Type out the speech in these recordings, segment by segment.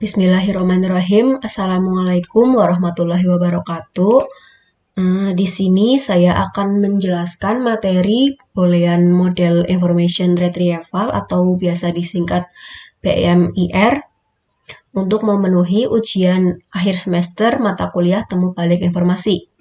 Bismillahirrahmanirrahim. Assalamualaikum warahmatullahi wabarakatuh. Di sini saya akan menjelaskan materi boolean model information retrieval atau biasa disingkat BMIR untuk memenuhi ujian akhir semester mata kuliah temu balik informasi.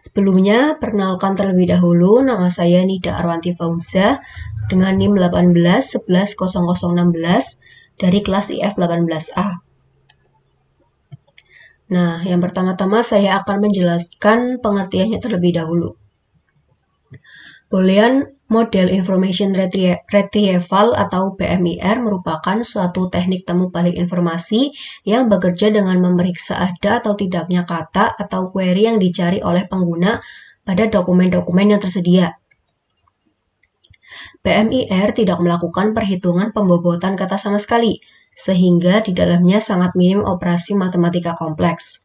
Sebelumnya, perkenalkan terlebih dahulu, nama saya Nida Arwanti Fauza dengan NIM 18110016 dari kelas IF 18A. Nah, yang pertama-tama saya akan menjelaskan pengertiannya terlebih dahulu. Boolean Model Information Retrieval atau BMIR merupakan suatu teknik temu balik informasi yang bekerja dengan memeriksa ada atau tidaknya kata atau query yang dicari oleh pengguna pada dokumen-dokumen yang tersedia. BMIR tidak melakukan perhitungan pembobotan kata sama sekali, sehingga di dalamnya sangat minim operasi matematika kompleks.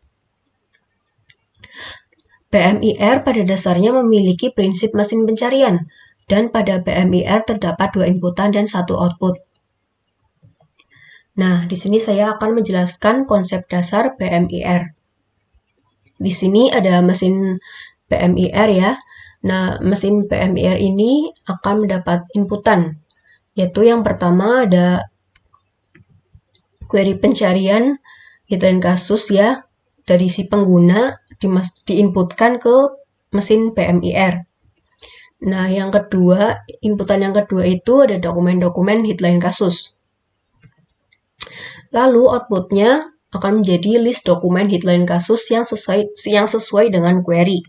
BMIR pada dasarnya memiliki prinsip mesin pencarian, dan pada BMIR terdapat 2 inputan dan 1 output. Nah, di sini saya akan menjelaskan konsep dasar BMIR. Di sini ada mesin BMIR ya. Nah, mesin BMIR ini akan mendapat inputan, yaitu yang pertama ada query pencarian hidden kasus ya, dari si pengguna diinputkan ke mesin BMIR. Nah, yang kedua, inputan yang kedua itu ada dokumen-dokumen headline kasus. Lalu outputnya akan menjadi list dokumen headline kasus yang sesuai dengan query.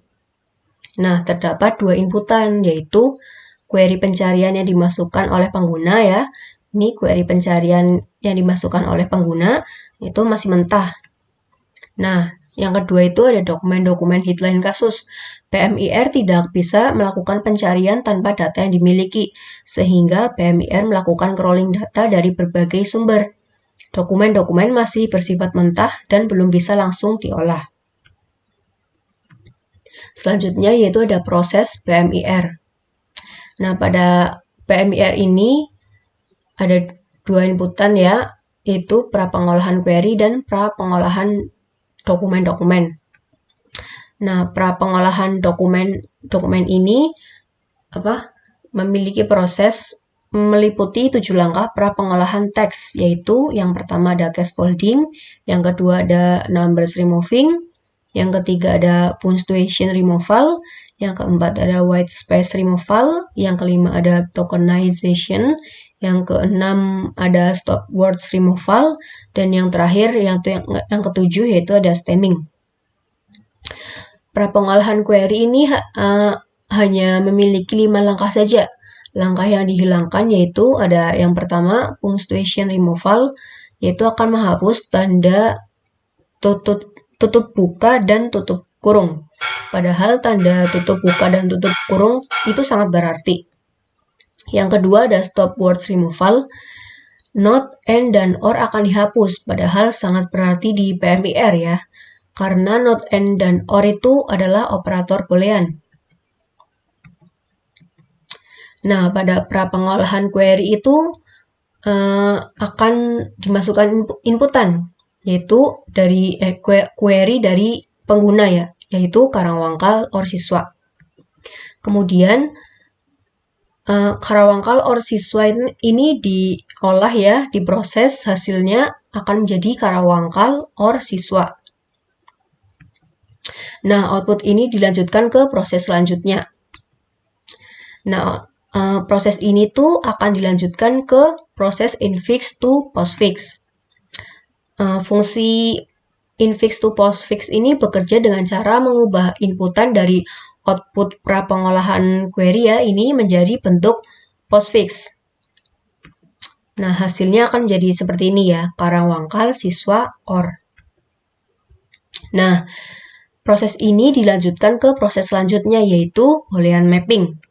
Nah, terdapat 2 inputan, yaitu query pencarian yang dimasukkan oleh pengguna ya. Ini query pencarian yang dimasukkan oleh pengguna, itu masih mentah. Nah, yang kedua itu ada dokumen-dokumen headline kasus. BMIR tidak bisa melakukan pencarian tanpa data yang dimiliki, sehingga BMIR melakukan crawling data dari berbagai sumber. Dokumen-dokumen masih bersifat mentah dan belum bisa langsung diolah. Selanjutnya yaitu ada proses BMIR. Nah, pada BMIR ini ada 2 inputan ya, yaitu pra-pengolahan query dan pra-pengolahan dokumen-dokumen. Nah, pra-pengolahan dokumen ini memiliki proses meliputi 7 langkah pra-pengolahan teks, yaitu yang pertama ada scaffolding, yang kedua ada numbers removing, yang ketiga ada punctuation removal, yang keempat ada white space removal, yang kelima ada tokenization, yang keenam ada stop words removal, dan yang terakhir yang ketujuh yaitu ada stemming. Pra-pengolahan query ini hanya memiliki 5 langkah saja. Langkah yang dihilangkan yaitu ada yang pertama punctuation removal, yaitu akan menghapus tanda tutup buka dan tutup kurung. Padahal tanda tutup buka dan tutup kurung itu sangat berarti. Yang kedua ada stop words removal. Not, and, dan or akan dihapus, padahal sangat berarti di BMIR ya. Karena not, and, dan or itu adalah operator boolean. Nah, pada pra-pengolahan query itu akan dimasukkan inputan, yaitu dari query dari pengguna ya, yaitu Karawangkal or siswa. Kemudian Karawangkal or siswa ini diolah ya, diproses, hasilnya akan menjadi Karawangkal or siswa. Nah, output ini dilanjutkan ke proses selanjutnya. Nah, proses ini tuh akan dilanjutkan ke proses infix to postfix. Fungsi infix to postfix ini bekerja dengan cara mengubah inputan dari output pra-pengolahan query ya, ini menjadi bentuk postfix. Nah, hasilnya akan menjadi seperti ini ya, Karawangkal, siswa, or. Nah, proses ini dilanjutkan ke proses selanjutnya yaitu boolean mapping.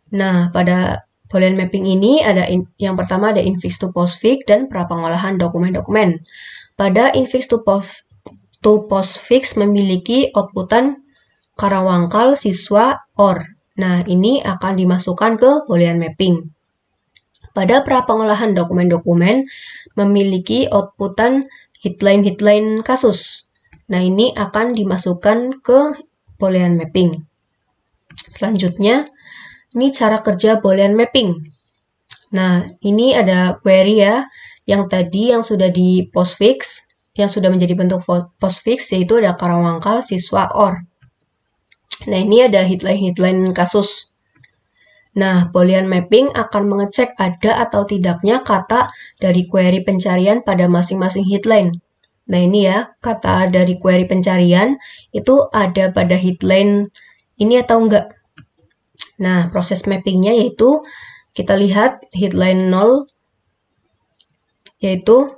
Nah, pada boolean mapping ini ada yang pertama ada infix to postfix dan pra-pengolahan dokumen-dokumen. Pada infix to postfix memiliki outputan Karawangkal, siswa, or. Nah, ini akan dimasukkan ke boolean mapping. Pada pra-pengolahan dokumen-dokumen memiliki outputan headline kasus. Nah, ini akan dimasukkan ke Boolean mapping. Selanjutnya, ini cara kerja Boolean mapping. Nah, ini ada query ya, yang tadi yang sudah di postfix, yang sudah menjadi bentuk postfix, yaitu ada Karawangkal, siswa, or. Nah, ini ada headline kasus. Nah, Boolean mapping akan mengecek ada atau tidaknya kata dari query pencarian pada masing-masing headline. Nah, ini ya, kata dari query pencarian itu ada pada headline ini atau enggak. Nah, proses mappingnya yaitu kita lihat headline 0, yaitu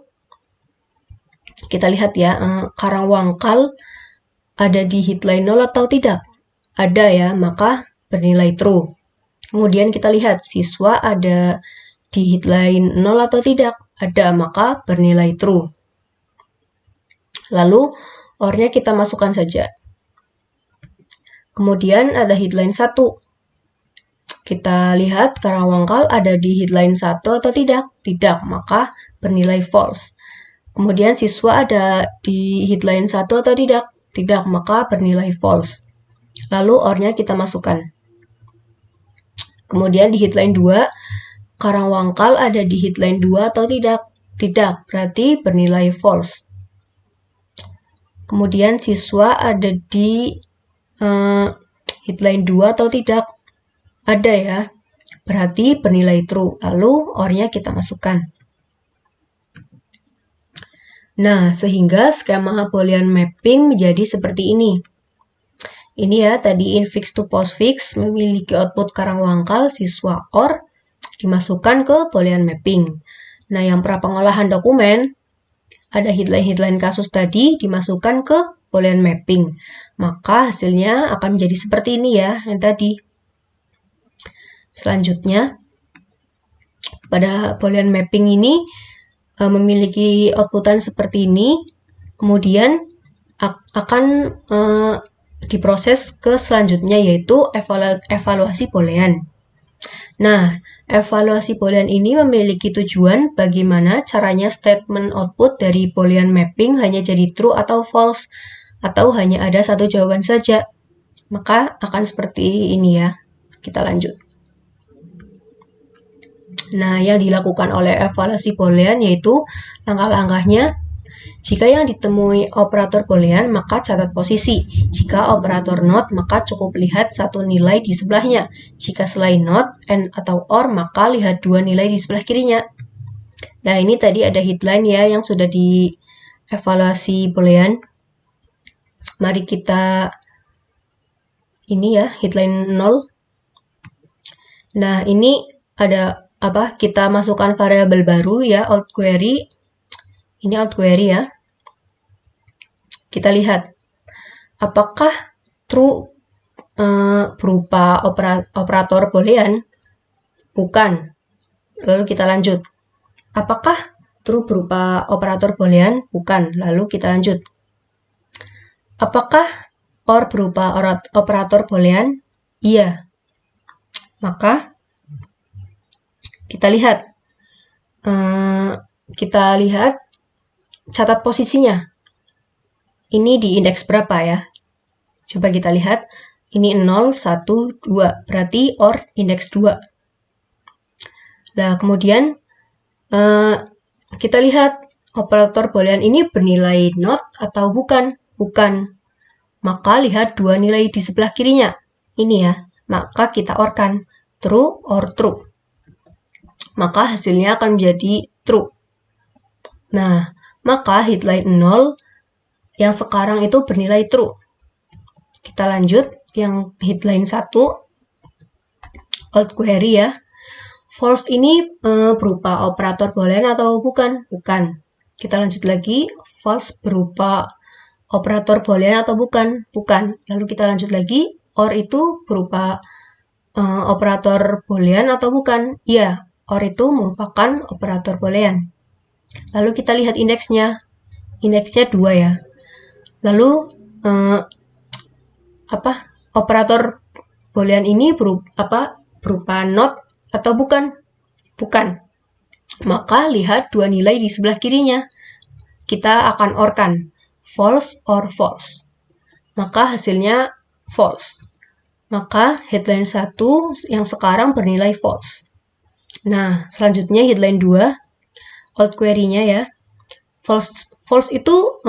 kita lihat ya, Karawangkal ada di headline 0 atau tidak. Ada ya, maka bernilai true. Kemudian kita lihat siswa ada di headline 0 atau tidak. Ada, maka bernilai true. Lalu, or-nya kita masukkan saja. Kemudian ada headline 1. Kita lihat Karawangkal ada di headline 1 atau tidak. Tidak, maka bernilai false. Kemudian siswa ada di headline 1 atau tidak. Tidak, maka bernilai false. Lalu or-nya kita masukkan. Kemudian di headline 2, Karawangkal ada di headline 2 atau tidak? Tidak, berarti bernilai false. Kemudian siswa ada di headline 2 atau tidak? Ada ya, berarti bernilai true. Lalu or-nya kita masukkan. Nah, sehingga skema Boolean mapping menjadi seperti ini. Ini ya, tadi infix to postfix memiliki output Karawangkal, siswa, or dimasukkan ke Boolean mapping. Nah, yang pra-pengolahan dokumen, ada headline kasus tadi dimasukkan ke Boolean mapping. Maka hasilnya akan menjadi seperti ini ya, yang tadi. Selanjutnya, pada Boolean mapping ini memiliki outputan seperti ini, kemudian akan diproses ke selanjutnya, yaitu evaluasi Boolean. Nah, evaluasi Boolean ini memiliki tujuan bagaimana caranya statement output dari Boolean mapping hanya jadi true atau false, atau hanya ada satu jawaban saja. Maka akan seperti ini ya. Kita lanjut. Nah, yang dilakukan oleh evaluasi Boolean yaitu langkah-langkahnya. Jika yang ditemui operator Boolean, maka catat posisi. Jika operator not, maka cukup lihat satu nilai di sebelahnya. Jika selain not, and atau or, maka lihat dua nilai di sebelah kirinya. Nah, ini tadi ada headline ya yang sudah di evaluasi Boolean. Mari kita ini ya, headline 0. Nah, ini ada apa? Kita masukkan variabel baru ya, out query. Ini out query ya. Kita lihat apakah true berupa operator Boolean? Bukan. Lalu kita lanjut. Apakah true berupa operator Boolean? Bukan. Lalu kita lanjut. Apakah or berupa operator Boolean? Iya. Maka kita lihat. Catat posisinya. Ini di indeks berapa ya? Coba kita lihat. Ini 0, 1, 2. Berarti or indeks 2. Nah, kemudian kita lihat operator Boolean ini bernilai not atau bukan? Bukan. Maka lihat dua nilai di sebelah kirinya. Ini ya. Maka kita orkan. True or true. Maka hasilnya akan menjadi true. Nah, maka headline 0 yang sekarang itu bernilai true. Kita lanjut yang headline 1 out query ya. False ini berupa operator Boolean atau bukan? Bukan. Kita lanjut lagi. False berupa operator Boolean atau bukan? Bukan. Lalu kita lanjut lagi. Or itu berupa operator Boolean atau bukan? Iya. Or itu merupakan operator Boolean. Lalu kita lihat indeksnya. Indeksnya 2 ya. Lalu operator Boolean ini berupa not atau bukan? Bukan. maka lihat dua nilai di sebelah kirinya. Kita akan OR-kan, false or false. Maka hasilnya false. Maka headline 1 yang sekarang bernilai false. Nah, selanjutnya headline 2, old query-nya ya. False itu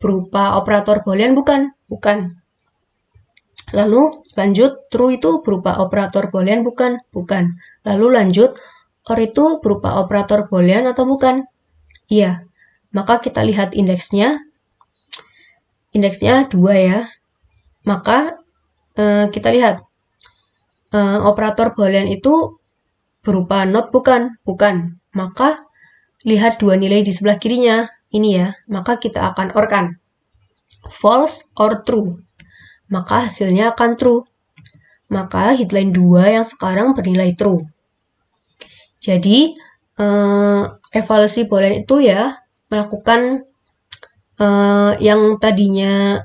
berupa operator boolean bukan? Bukan. Lalu lanjut, true itu berupa operator boolean bukan? Bukan. Lalu lanjut, or itu berupa operator boolean atau bukan? Iya. Maka kita lihat indeksnya. Indeksnya 2 ya. Maka kita lihat operator boolean itu berupa not bukan? Bukan. Maka lihat dua nilai di sebelah kirinya. Ini ya. Maka kita akan OR-kan. False or true. Maka hasilnya akan true. Maka headline 2 yang sekarang bernilai true. Jadi, evaluasi boolean itu ya melakukan yang tadinya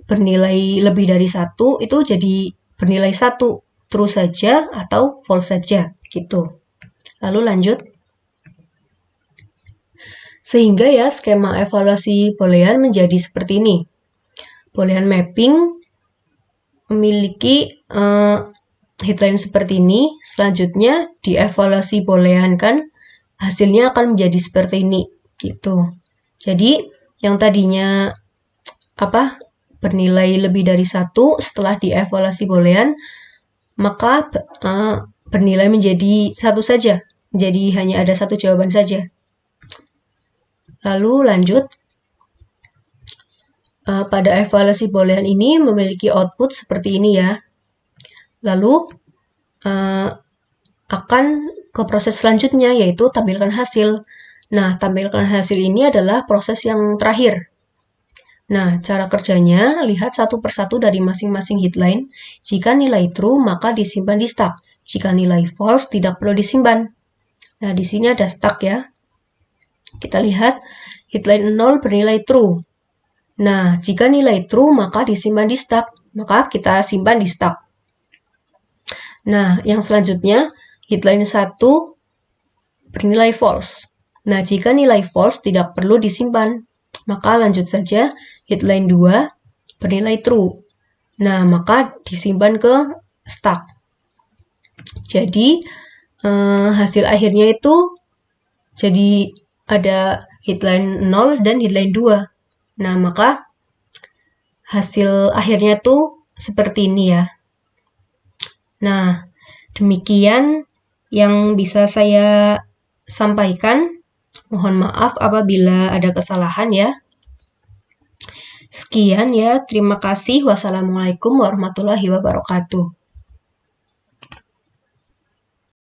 bernilai lebih dari 1 itu jadi bernilai 1, true saja atau false saja gitu. Lalu lanjut. Sehingga ya skema evaluasi boolean menjadi seperti ini. Boolean mapping memiliki headline seperti ini. Selanjutnya dievaluasi boolean kan hasilnya akan menjadi seperti ini gitu. Jadi yang tadinya bernilai lebih dari 1 setelah dievaluasi boolean maka bernilai menjadi 1 saja. Jadi hanya ada 1 jawaban saja. Lalu lanjut. Pada evaluasi boolean ini memiliki output seperti ini ya. Lalu akan ke proses selanjutnya yaitu tampilkan hasil. Nah, tampilkan hasil ini adalah proses yang terakhir. Nah, cara kerjanya lihat satu persatu dari masing-masing headline. Jika nilai true maka disimpan di stack. Jika nilai false tidak perlu disimpan. Nah, di sini ada stack ya. Kita lihat headline 0 bernilai true. Nah, jika nilai true maka disimpan di stack, maka kita simpan di stack. Nah, yang selanjutnya, headline 1 bernilai false. Nah, jika nilai false tidak perlu disimpan, maka lanjut saja, headline 2 bernilai true. Nah, maka disimpan ke stack. Jadi, hasil akhirnya itu jadi ada headline 0 dan headline 2. Nah, maka hasil akhirnya tuh seperti ini ya. Nah, demikian yang bisa saya sampaikan. Mohon maaf apabila ada kesalahan ya. Sekian ya, terima kasih. Wassalamualaikum warahmatullahi wabarakatuh.